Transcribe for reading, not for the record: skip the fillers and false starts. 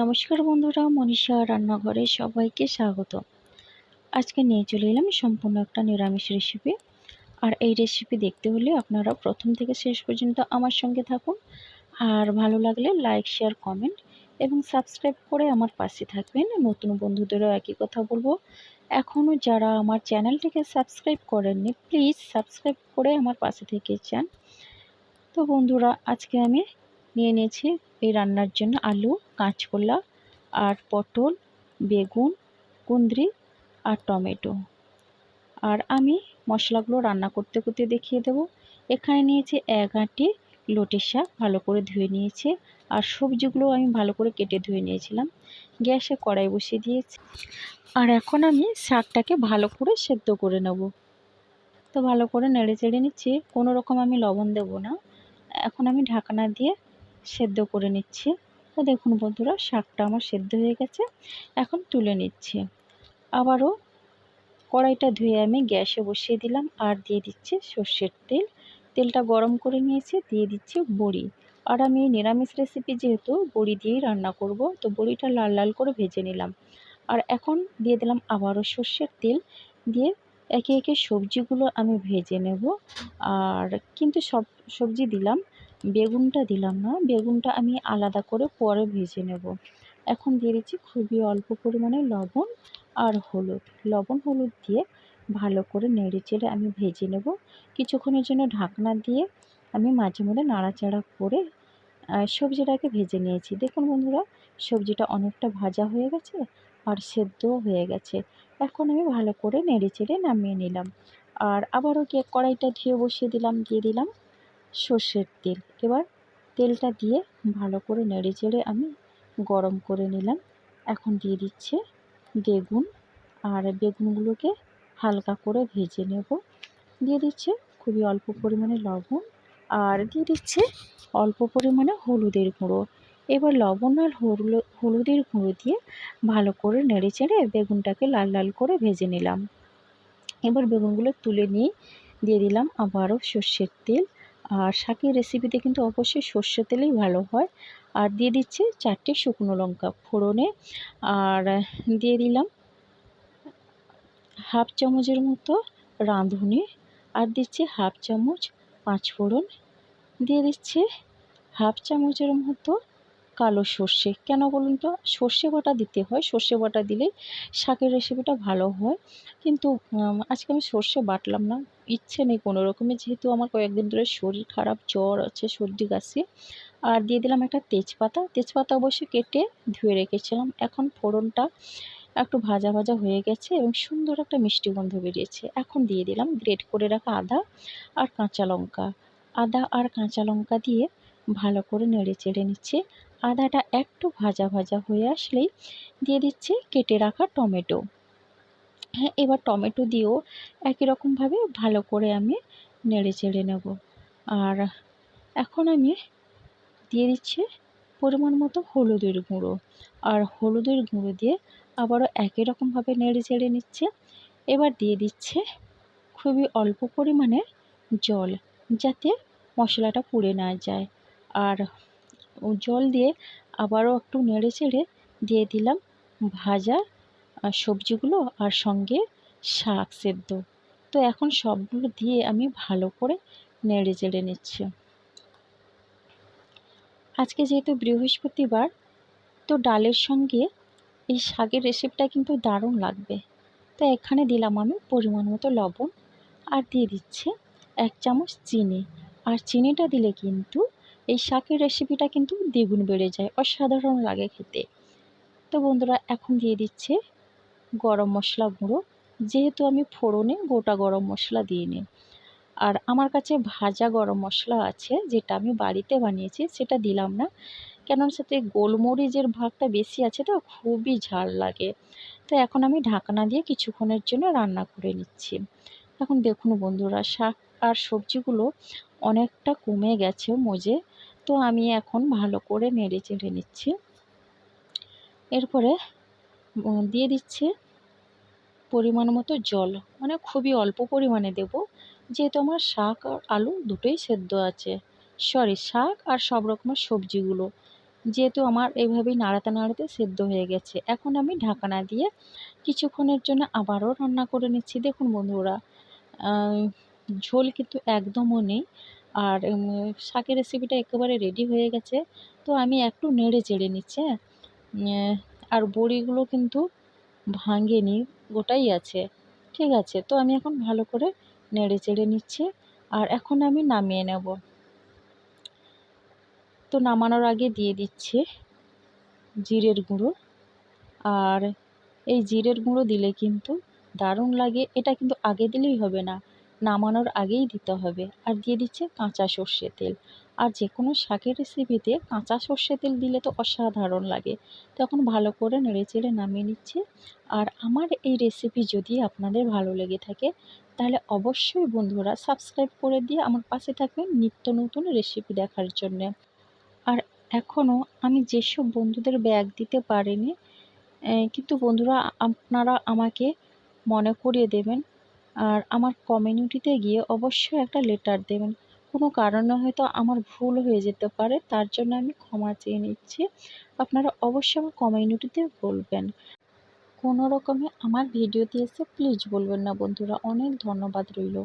নমস্কার বন্ধুরা, মনীষা রান্নাঘরে সবাইকে স্বাগত। আজকে নিয়ে চলে এলাম সম্পূর্ণ একটা নিরামিষ রেসিপি। আর এই রেসিপি দেখতে হলে আপনারা প্রথম থেকে শেষ পর্যন্ত আমার সঙ্গে থাকুন। আর ভালো লাগলে লাইক, শেয়ার, কমেন্ট এবং সাবস্ক্রাইব করে আমার পাশে থাকবেন। নতুন বন্ধুদেরও একই কথা বলবো, এখনও যারা আমার চ্যানেলটিকে সাবস্ক্রাইব করেননি প্লিজ সাবস্ক্রাইব করে আমার পাশে থেকে যান। তো বন্ধুরা, আজকে আমি নিয়ে নিয়েছি এই রান্নার জন্য আলু, কাঁচকলা আর পটল, বেগুন, কুঁদরি আর টমেটো। আর আমি মশলাগুলো রান্না করতে করতে দেখিয়ে দেব। এখানে নিয়েছি 1 আঁটি লটে শাক, ভালো করে ধুয়ে নিয়েছি। আর সবজিগুলো আমি ভালো করে কেটে ধুয়ে নিয়েছিলাম। গ্যাসে কড়াই বসিয়ে দিয়েছি। আর এখন আমি শাকটাকে ভালো করে সেদ্ধ করে নেব। তো ভালো করে নেড়ে চেড়ে নিচ্ছি, কোনো রকম আমি লবণ দেব না। এখন আমি ঢাকনা দিয়ে সেদ্ধ করে নিচ্ছি। তো দেখুন বন্ধুরা, শাকটা আমার সেদ্ধ হয়ে গেছে। এখন তুলে নিচ্ছি। আবারও কড়াইটা ধুয়ে আমি গ্যাসে বসিয়ে দিলাম আর দিয়ে দিচ্ছি সর্ষের তেল। তেলটা গরম করে নিয়েছি, দিয়ে দিচ্ছি বড়ি। আর আমি নিরামিষ রেসিপি যেহেতু বড়ি দিয়েই রান্না করব, তো বড়িটা লাল লাল করে ভেজে নিলাম। আর এখন দিয়ে দিলাম আবারও সর্ষের তেল, দিয়ে একে একে সবজিগুলো আমি ভেজে নেব। আর কিন্তু সব সবজি দিলাম, বেগুনটা দিলাম না, বেগুনটা আমি আলাদা করে পরে ভেজে নেব। এখন দিয়ে দিচ্ছি খুবই অল্প পরিমাণে লবণ আর হলুদ। লবণ হলুদ দিয়ে ভালো করে নেড়ে চেড়ে আমি ভেজে নেব। কিছুক্ষণের জন্য ঢাকনা দিয়ে আমি মাঝে মধ্যে নাড়াচাড়া করে সবজিটাকে ভেজে নিয়েছি। দেখুন বন্ধুরা, সবজিটা অনেকটা ভাজা হয়ে গেছে আর সেদ্ধও হয়ে গেছে। এখন আমি ভালো করে নেড়ে চেড়ে নামিয়ে নিলাম। আর আবারও কড়াইটা ধুয়ে বসিয়ে দিলাম, দিয়ে দিলাম সর্ষের তেল। এবার তেলটা দিয়ে ভালো করে নেড়ে চেড়ে আমি গরম করে নিলাম। এখন দিয়ে দিচ্ছে বেগুন, আর বেগুনগুলোকে হালকা করে ভেজে নেব। দিয়ে দিচ্ছে খুবই অল্প পরিমাণে লবণ, আর দিয়ে দিচ্ছে অল্প পরিমাণে হলুদের গুঁড়ো। এবার লবণ আর হলুদের গুঁড়ো দিয়ে ভালো করে নেড়ে চেড়ে বেগুনটাকে লাল লাল করে ভেজে নিলাম। এবার বেগুনগুলো তুলে নিয়ে দিয়ে দিলাম আবারও সর্ষের তেল। আর শাকের রেসিপিতে কিন্তু অবশ্যই সর্ষের তেলেই ভালো হয়। আর দিয়ে দিচ্ছে 4টে শুকনো লঙ্কা ফোড়নে। আর দিয়ে দিলাম হাফ চামচের মতো রাঁধুনি। আর দিচ্ছি হাফ চামচ পাঁচফোড়ন। দিয়ে দিচ্ছে হাফ চামচের মতো কালো সর্ষে। কেন বলুন তো, সর্ষে বাটা দিতে হয়, সর্ষে বাটা দিলেই শাকের রেসিপিটা ভালো হয়। কিন্তু আজকে আমি সর্ষে বাটলাম না, ইচ্ছে নেই কোনো রকমের, যেহেতু আমার কয়েকদিন ধরে শরীর খারাপ, জ্বর আছে, সর্দি কাশি। আর দিয়ে দিলাম একটা তেজপাতা। তেজপাতা অবশ্যই কেটে ধুয়ে রেখেছিলাম। এখন ফোড়নটা একটু ভাজা ভাজা হয়ে গেছে এবং সুন্দর একটা মিষ্টি গন্ধ বেরিয়েছে। এখন দিয়ে দিলাম গ্রেট করে রাখা আদা আর কাঁচা লঙ্কা। আদা আর কাঁচা লঙ্কা দিয়ে ভালো করে নেড়ে চেড়ে নিচ্ছে। আদাটা একটু ভাজা ভাজা হয়ে আসলেই দিয়ে দিচ্ছে কেটে রাখা টমেটো। হ্যাঁ, এবার টমেটো দিয়েও একই রকমভাবে ভালো করে আমি নেড়ে চেড়ে নেব। আর এখন আমি দিয়ে দিচ্ছি পরিমাণ মতো হলুদের গুঁড়ো। আর হলুদের গুঁড়ো দিয়ে আবারও একই রকমভাবে নেড়ে চেড়ে নিচ্ছে। এবার দিয়ে দিচ্ছে খুবই অল্প পরিমাণে জল, যাতে মশলাটা পুড়ে না যায়। আর জল দিয়ে আবারও একটু নেড়ে চেড়ে দিয়ে দিলাম ভাজা সবজিগুলো আর সঙ্গে শাক সেদ্ধ। তো এখন সবগুলো দিয়ে আমি ভালো করে নেড়ে চেড়ে নিচ্ছি। আজকে যেহেতু বৃহস্পতিবার, তো ডালের সঙ্গে এই শাকের রেসিপিটা কিন্তু দারুণ লাগবে। তো এখানে দিলাম আমি পরিমাণ মতো লবণ, আর দিয়ে দিচ্ছে 1 চামচ চিনি। আর চিনিটা দিলে কিন্তু এই শাকের রেসিপিটা কিন্তু দ্বিগুণ বেড়ে যায়, অসাধারণ লাগে খেতে। তো বন্ধুরা, এখন দিয়ে দিচ্ছে গরম মশলা গুঁড়ো। যেহেতু আমি ফোড়নে গোটা গরম মশলা দিইনি, আর আমার কাছে ভাজা গরম মশলা আছে যেটা আমি বাড়িতে বানিয়েছি, সেটা দিলাম না, কেন সাথে গোলমরিচের ভাগটা বেশি আছে, তো খুবই ঝাল লাগে। তো এখন আমি ঢাকনা দিয়ে কিছুক্ষণের জন্য রান্না করে নিচ্ছি। এখন দেখুন বন্ধুরা, শাক আর সবজিগুলো অনেকটা কমে গেছে মজে। তো আমি এখন ভালো করে নেড়ে চেড়ে নিচ্ছি। এরপরে দিয়ে দিচ্ছে পরিমাণ মতো জল, মানে খুবই অল্প পরিমাণে দেব, যেহেতু আমার শাক আর আলু দুটোই সেদ্ধ আছে, শাক আর সব রকমের সবজিগুলো। যেহেতু আমার এইভাবেই নাড়াতে নাড়াতে সেদ্ধ হয়ে গেছে, এখন আমি ঢাকনা দিয়ে কিছুক্ষণের জন্য আবারও রান্না করে নিচ্ছি। দেখুন বন্ধুরা, ঝোল কিন্তু একদমও নেই, আর শাকের রেসিপিটা একেবারে রেডি হয়ে গেছে। তো আমি একটু নেড়ে চেড়ে নিচ্ছি, হ্যাঁ। আর বড়িগুলো কিন্তু ভাঙেনি, গোটাই আছে। ঠিক আছে, তো আমি এখন ভালো করে নেড়ে চেড়ে নিচ্ছি, আর এখন আমি নামিয়ে নেব। তো নামানোর আগে দিয়ে দিচ্ছি জিরের গুঁড়ো, আর এই জিরের গুঁড়ো দিলে কিন্তু দারুণ লাগে। এটা কিন্তু আগে দিলেই হবে না, নামানোর আগেই দিতে হবে। আর দিয়ে দিচ্ছে কাঁচা সর্ষে তেল। আর যে কোনো শাকের রেসিপিতে কাঁচা সর্ষে তেল দিলে তো অসাধারণ লাগে। তখন ভালো করে নেড়েচেড়ে নামিয়ে নিচ্ছি। আর আমার এই রেসিপি যদি আপনাদের ভালো লেগে থাকে, তাহলে অবশ্যই বন্ধুরা সাবস্ক্রাইব করে দিয়ে আমার পাশে থাকবেন নিত্য নতুন রেসিপি দেখার জন্যে। আর এখনও আমি যেসব বন্ধুদের ব্যাগ দিতে পারিনি, কিন্তু বন্ধুরা আপনারা আমাকে মনে করিয়ে দেবেন, আর আমার কমিউনিটিতে গিয়ে অবশ্যই একটা লেটার দেবেন। কোনো কারণে হয়তো আমার ভুল হয়ে যেতে পারে, তার জন্য আমি ক্ষমা চেয়ে নিচ্ছি। আপনারা অবশ্যই আমার কমিউনিটিতে বলবেন। কোনো রকমে আমার ভিডিওতে এসে প্লিজ বলবেন না বন্ধুরা। অনেক ধন্যবাদ রইল।